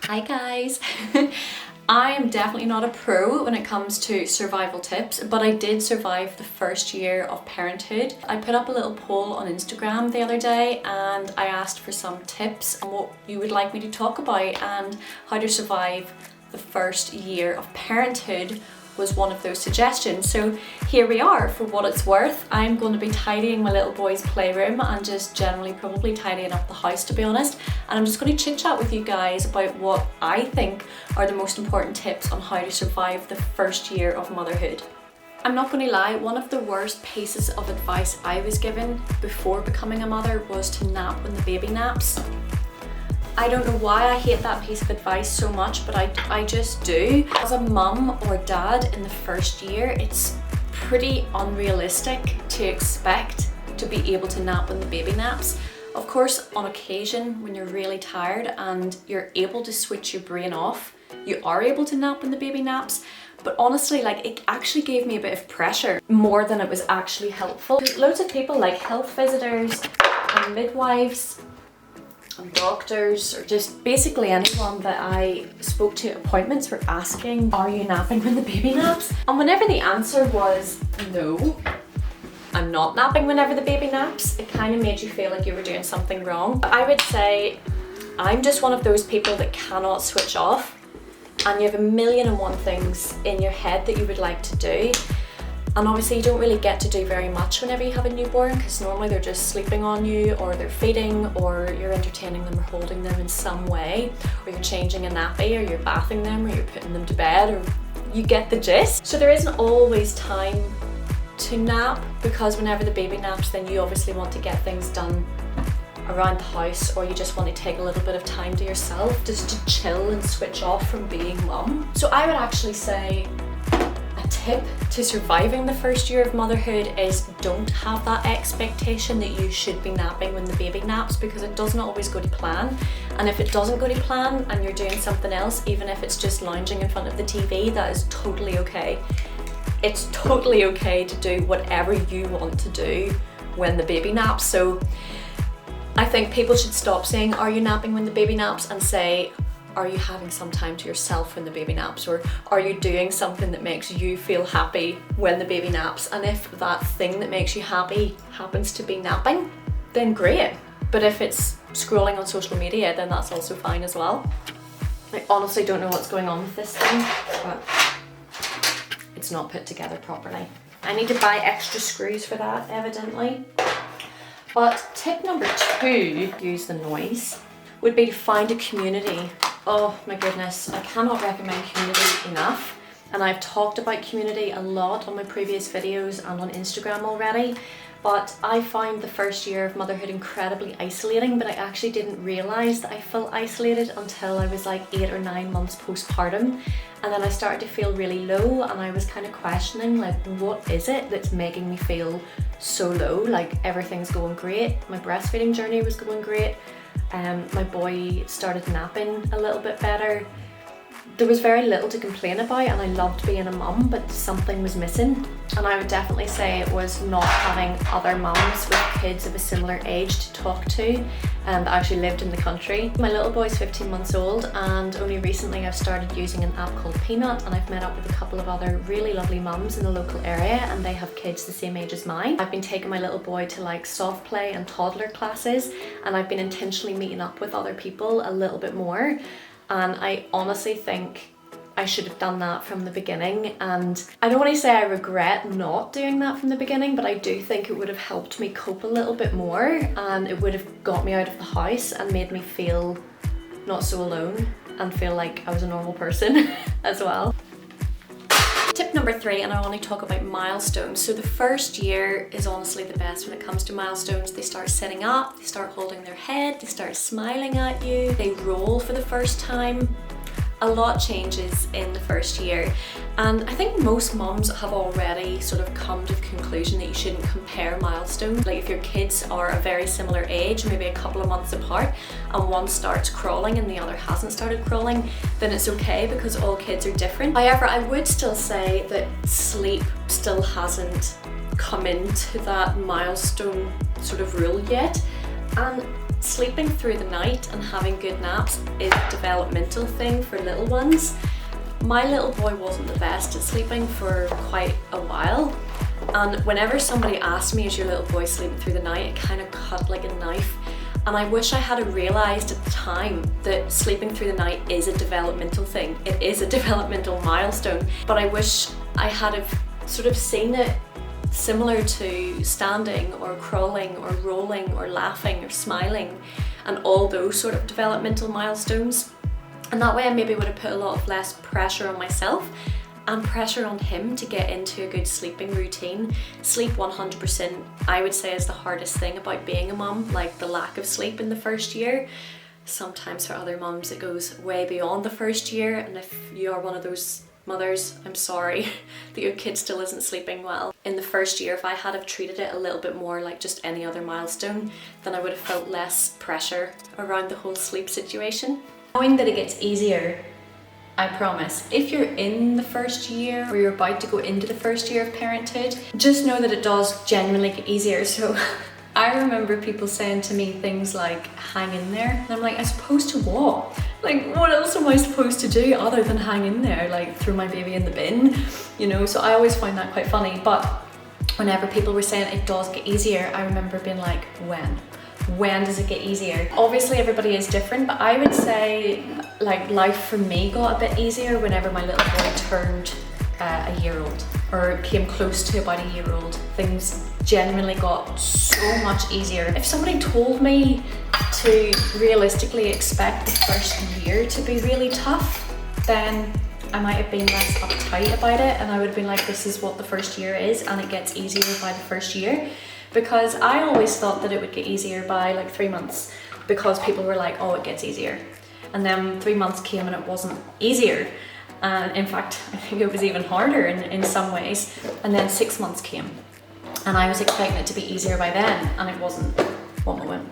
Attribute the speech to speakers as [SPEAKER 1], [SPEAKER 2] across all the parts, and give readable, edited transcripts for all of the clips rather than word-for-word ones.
[SPEAKER 1] Hi guys! I am definitely not a pro when it comes to survival tips, but I did survive the first year of parenthood. I put up a little poll on Instagram the other day and I asked for some tips on what you would like me to talk about, and how to survive the first year of parenthood was one of those suggestions. So here we are. For what it's worth, I'm going to be tidying my little boy's playroom and just generally probably tidying up the house, to be honest. And I'm just going to chit chat with you guys about what I think are the most important tips on how to survive the first year of motherhood. I'm not going to lie, one of the worst pieces of advice I was given before becoming a mother was to nap when the baby naps. I don't know why I hate that piece of advice so much, but I just do. As a mum or dad in the first year, it's pretty unrealistic to expect to be able to nap when the baby naps. Of course, on occasion, when you're really tired and you're able to switch your brain off, you are able to nap when the baby naps. But honestly, it actually gave me a bit of pressure, more than it was actually helpful. Loads of people, like health visitors and midwives and doctors, or just basically anyone that I spoke to at appointments, were asking, are you napping when the baby naps? And whenever the answer was no, I'm not napping whenever the baby naps, it kind of made you feel like you were doing something wrong. I would say I'm just one of those people that cannot switch off, and you have 1,000,001 things in your head that you would like to do. And obviously you don't really get to do very much whenever you have a newborn, because normally they're just sleeping on you, or they're feeding, or you're entertaining them or holding them in some way, or you're changing a nappy, or you're bathing them, or you're putting them to bed, or you get the gist. So there isn't always time to nap, because whenever the baby naps, then you obviously want to get things done around the house, or you just want to take a little bit of time to yourself just to chill and switch off from being mum. So I would actually say a tip to surviving the first year of motherhood is don't have that expectation that you should be napping when the baby naps, because it doesn't always go to plan. And if it doesn't go to plan and you're doing something else, even if it's just lounging in front of the TV, that is totally okay. It's totally okay to do whatever you want to do when the baby naps. So I think people should stop saying, are you napping when the baby naps, and say, are you having some time to yourself when the baby naps, or are you doing something that makes you feel happy when the baby naps? And if that thing that makes you happy happens to be napping, then great. But if it's scrolling on social media, then that's also fine as well. I honestly don't know what's going on with this thing, but it's not put together properly. I need to buy extra screws for that, evidently. But tip number 2, use the noise, would be to find a community. Oh my goodness, I cannot recommend community enough. And I've talked about community a lot on my previous videos and on Instagram already. But I found the first year of motherhood incredibly isolating, but I actually didn't realise that I felt isolated until I was like 8 or 9 months postpartum. And then I started to feel really low, and I was kind of questioning, like, what is it that's making me feel so low? Like, everything's going great. My breastfeeding journey was going great. My boy started napping a little bit better. There was very little to complain about, and I loved being a mum, but something was missing. And I would definitely say it was not having other mums with kids of a similar age to talk to, that actually lived in the country. My little boy's 15 months old, and only recently I've started using an app called Peanut, and I've met up with a couple of other really lovely mums in the local area, and they have kids the same age as mine. I've been taking my little boy to like soft play and toddler classes, and I've been intentionally meeting up with other people a little bit more. And I honestly think I should have done that from the beginning, and I don't want to say I regret not doing that from the beginning, but I do think it would have helped me cope a little bit more, and it would have got me out of the house and made me feel not so alone and feel like I was a normal person as well. Tip number 3, and I want to talk about milestones. So the first year is honestly the best when it comes to milestones. They start sitting up, they start holding their head, they start smiling at you, they roll for the first time. A lot changes in the first year, and I think most mums have already sort of come to the conclusion that you shouldn't compare milestones. Like, if your kids are a very similar age, maybe a couple of months apart, and one starts crawling and the other hasn't started crawling, then it's okay, because all kids are different. However, I would still say that sleep still hasn't come into that milestone sort of rule yet. And Sleeping through the night and having good naps is a developmental thing for little ones. My little boy wasn't the best at sleeping for quite a while, and whenever somebody asked me, is your little boy sleeping through the night, it kind of cut like a knife. And I wish I had realised at the time that sleeping through the night is a developmental thing. It is a developmental milestone, but I wish I had have sort of seen it similar to standing or crawling or rolling or laughing or smiling and all those sort of developmental milestones. And that way I maybe would have put a lot of less pressure on myself and pressure on him to get into a good sleeping routine. Sleep 100% I would say is the hardest thing about being a mum, like the lack of sleep in the first year. Sometimes for other mums it goes way beyond the first year, and if you are one of those mothers, I'm sorry that your kid still isn't sleeping well. In the first year, if I had have treated it a little bit more like just any other milestone, then I would have felt less pressure around the whole sleep situation. Knowing that it gets easier, I promise. If you're in the first year or you're about to go into the first year of parenthood, just know that it does genuinely get easier. So I remember people saying to me things like, hang in there. And I'm like, as opposed to what? Like, what else am I supposed to do other than hang in there, like throw my baby in the bin, you know? So I always find that quite funny. But whenever people were saying it does get easier, I remember being like, when does it get easier? Obviously everybody is different, but I would say like life for me got a bit easier whenever my little boy turned a year old or came close to about a year old. Things genuinely got so much easier. If somebody told me to realistically expect the first year to be really tough, then I might have been less uptight about it, and I would have been like, this is what the first year is and it gets easier by the first year. Because I always thought that it would get easier by like 3 months, because people were like, oh, it gets easier. And then 3 months came and it wasn't easier. And in fact, I think it was even harder in some ways. And then 6 months came and I was expecting it to be easier by then, and it wasn't. One moment.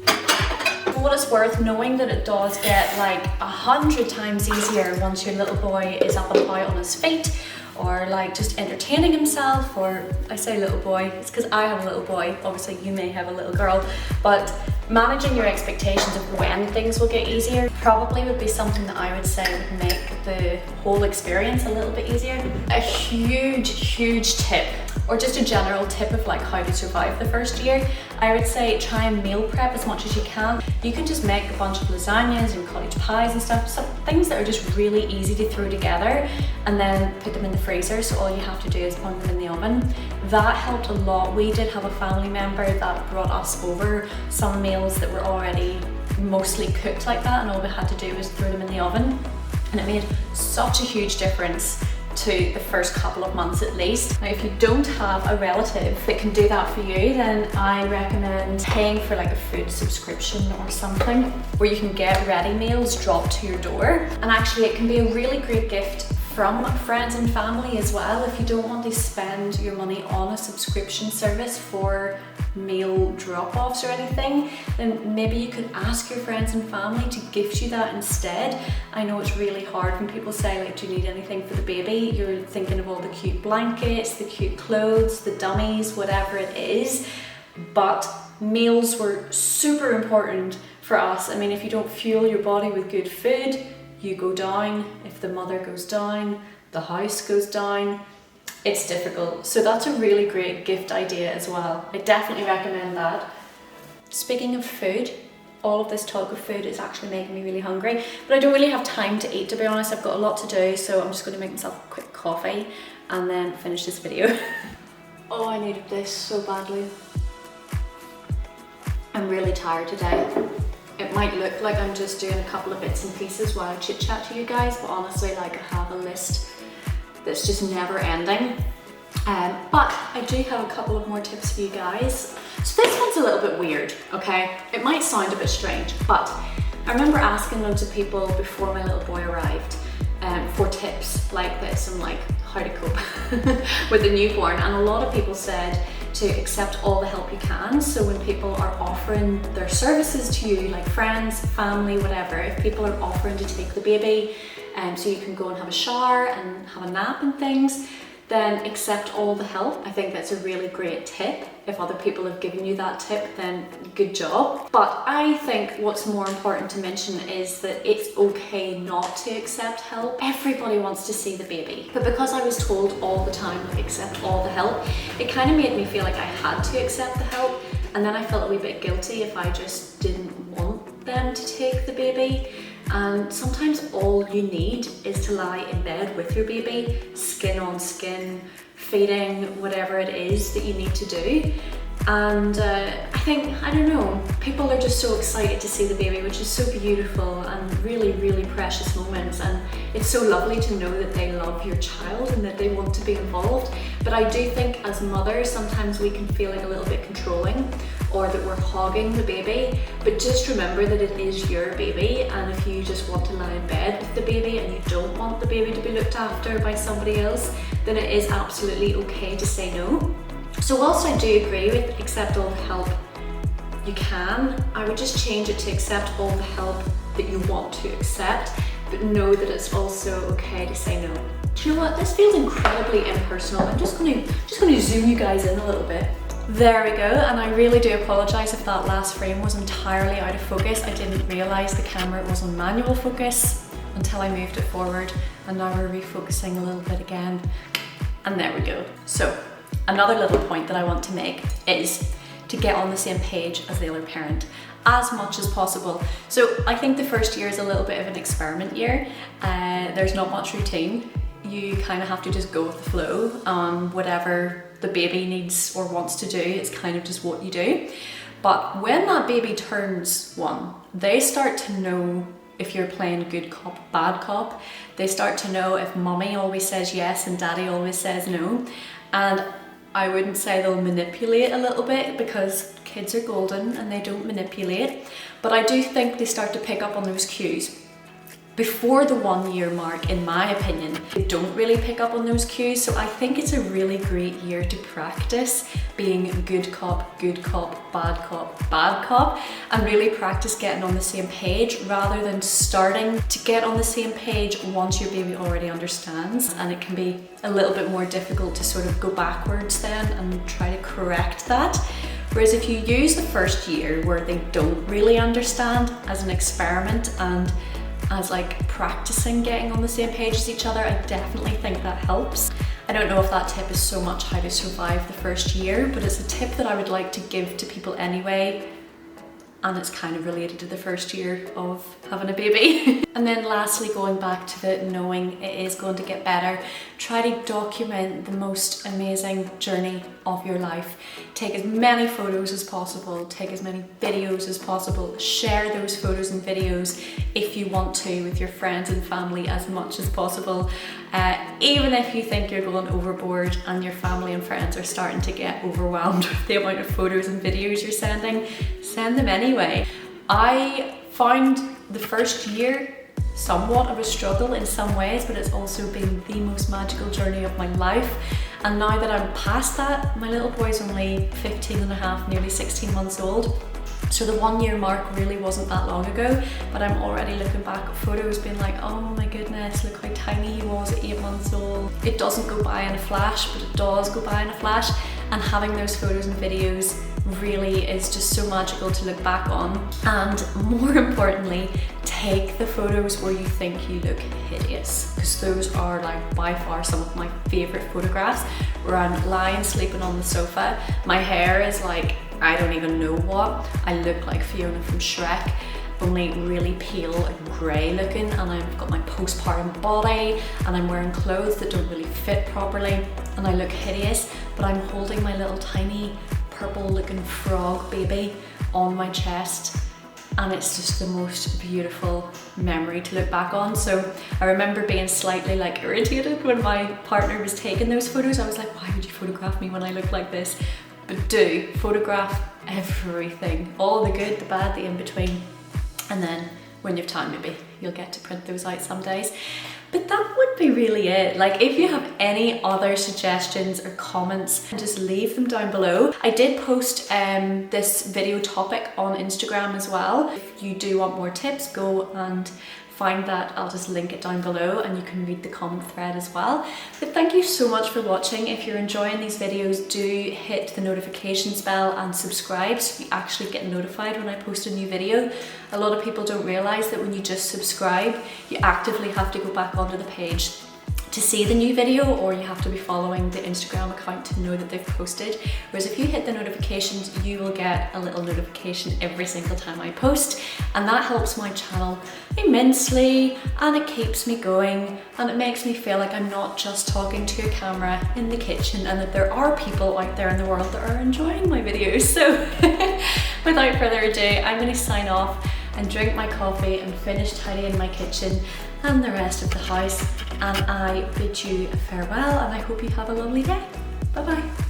[SPEAKER 1] For what it's worth, knowing that it does get like 100 times easier once your little boy is up and about on his feet, or like just entertaining himself, or I say little boy, it's because I have a little boy, obviously you may have a little girl, but managing your expectations of when things will get easier probably would be something that I would say would make the whole experience a little bit easier. A huge tip, or just a general tip of like how to survive the first year, I would say try and meal prep as much as you can. You can just make a bunch of lasagnas and cottage pies and stuff, some things that are just really easy to throw together, and then put them in the freezer, so all you have to do is put them in the oven. That helped a lot. We did have a family member that brought us over some meals that were already mostly cooked like that, and all we had to do was throw them in the oven, and it made such a huge difference to the first couple of months at least. Now, if you don't have a relative that can do that for you, then I recommend paying for like a food subscription or something where you can get ready meals dropped to your door. And actually it can be a really great gift from friends and family as well. If you don't want to spend your money on a subscription service for meal drop-offs or anything, then maybe you could ask your friends and family to gift you that instead. I know it's really hard when people say like, do you need anything for the baby? You're thinking of all the cute blankets, the cute clothes, the dummies, whatever it is. But meals were super important for us. I mean, if you don't fuel your body with good food, you go down. If the mother goes down, the house goes down. It's difficult. So that's a really great gift idea as well. I definitely recommend that. Speaking of food, all of this talk of food is actually making me really hungry, but I don't really have time to eat, to be honest. I've got a lot to do, so I'm just going to make myself a quick coffee and then finish this video. Oh, I needed this so badly. I'm really tired today. It might look like I'm just doing a couple of bits and pieces while I chit chat to you guys, but honestly, like, I have a list that's just never ending. But I do have a couple of more tips for you guys. So this one's a little bit weird, okay? It might sound a bit strange, but I remember asking loads of people before my little boy arrived for tips like this and like how to cope with a newborn, and a lot of people said to accept all the help you can. So when people are offering their services to you, like friends, family, whatever, if people are offering to take the baby so you can go and have a shower and have a nap and things, then accept all the help. I think that's a really great tip. If other people have given you that tip, then good job. But I think what's more important to mention is that it's okay not to accept help. Everybody wants to see the baby. But because I was told all the time, like, accept all the help, it kind of made me feel like I had to accept the help. And then I felt a wee bit guilty if I just didn't want them to take the baby. And sometimes all you need is to lie in bed with your baby, skin on skin, feeding, whatever it is that you need to do. And I think, I don't know, people are just so excited to see the baby, which is so beautiful and really, really precious moments. And it's so lovely to know that they love your child and that they want to be involved. But I do think as mothers, sometimes we can feel like a little bit controlling, or that we're hogging the baby. But just remember that it is your baby, and if you just want to lie in bed with the baby and you don't want the baby to be looked after by somebody else, then it is absolutely okay to say no. So whilst I do agree with accept all the help you can, I would just change it to accept all the help that you want to accept, but know that it's also okay to say no. Do you know what? This feels incredibly impersonal. I'm just going to zoom you guys in a little bit. There we go, and I really do apologise if that last frame was entirely out of focus. I didn't realise the camera was on manual focus until I moved it forward, and now we're refocusing a little bit again, and there we go. So another little point that I want to make is to get on the same page as the other parent as much as possible. So I think the first year is a little bit of an experiment year. There's not much routine. You kind of have to just go with the flow. Whatever the baby needs or wants to do, it's kind of just what you do. But when that baby turns 1, they start to know if you're playing good cop, bad cop. They start to know if mommy always says yes and daddy always says no. And I wouldn't say they'll manipulate a little bit, because kids are golden and they don't manipulate. But I do think they start to pick up on those cues. Before the 1 year mark, in my opinion, they don't really pick up on those cues. So I think it's a really great year to practice being good cop, bad cop, and really practice getting on the same page rather than starting to get on the same page once your baby already understands. And it can be a little bit more difficult to sort of go backwards then and try to correct that. Whereas if you use the first year where they don't really understand as an experiment and as like practicing getting on the same page as each other, I definitely think that helps. I don't know if that tip is so much how to survive the first year, but it's a tip that I would like to give to people anyway, and it's kind of related to the first year of having a baby. And then lastly, going back to the knowing it is going to get better, try to document the most amazing journey of your life. Take as many photos as possible, take as many videos as possible, share those photos and videos if you want to with your friends and family as much as possible. Even if you think you're going overboard and your family and friends are starting to get overwhelmed with the amount of photos and videos you're sending, send them anyway. I found the first year somewhat of a struggle in some ways, but it's also been the most magical journey of my life. And now that I'm past that, my little boy's only 15 and a half, nearly 16 months old. So the 1 year mark really wasn't that long ago, but I'm already looking back at photos being like, oh my goodness, look how tiny he was at 8 months old. It doesn't go by in a flash, but it does go by in a flash. And having those photos and videos really is just so magical to look back on. And more importantly, take the photos where you think you look hideous, because those are like by far some of my favorite photographs, where I'm lying sleeping on the sofa. My hair is like, I don't even know what. I look like Fiona from Shrek, only really pale and grey looking, and I've got my postpartum body and I'm wearing clothes that don't really fit properly and I look hideous, but I'm holding my little tiny purple looking frog baby on my chest, and it's just the most beautiful memory to look back on. So I remember being slightly like irritated when my partner was taking those photos. I was like, why would you photograph me when I look like this? But do photograph everything, all the good, the bad, the in between, and then when you have time maybe you'll get to print those out some days. But that would be really it. Like, if you have any other suggestions or comments, just leave them down below. I did post this video topic on Instagram as well. If you do want more tips, go and find that, I'll just link it down below and you can read the comment thread as well. But thank you so much for watching. If you're enjoying these videos, do hit the notifications bell and subscribe so you actually get notified when I post a new video. A lot of people don't realise that when you just subscribe, you actively have to go back onto the page to see the new video, or you have to be following the Instagram account to know that they've posted. Whereas if you hit the notifications, you will get a little notification every single time I post, and that helps my channel immensely, and it keeps me going, and it makes me feel like I'm not just talking to a camera in the kitchen, and that there are people out there in the world that are enjoying my videos. So without further ado, I'm going to sign off and drink my coffee and finish tidying my kitchen and the rest of the house, and I bid you farewell, and I hope you have a lovely day. Bye bye.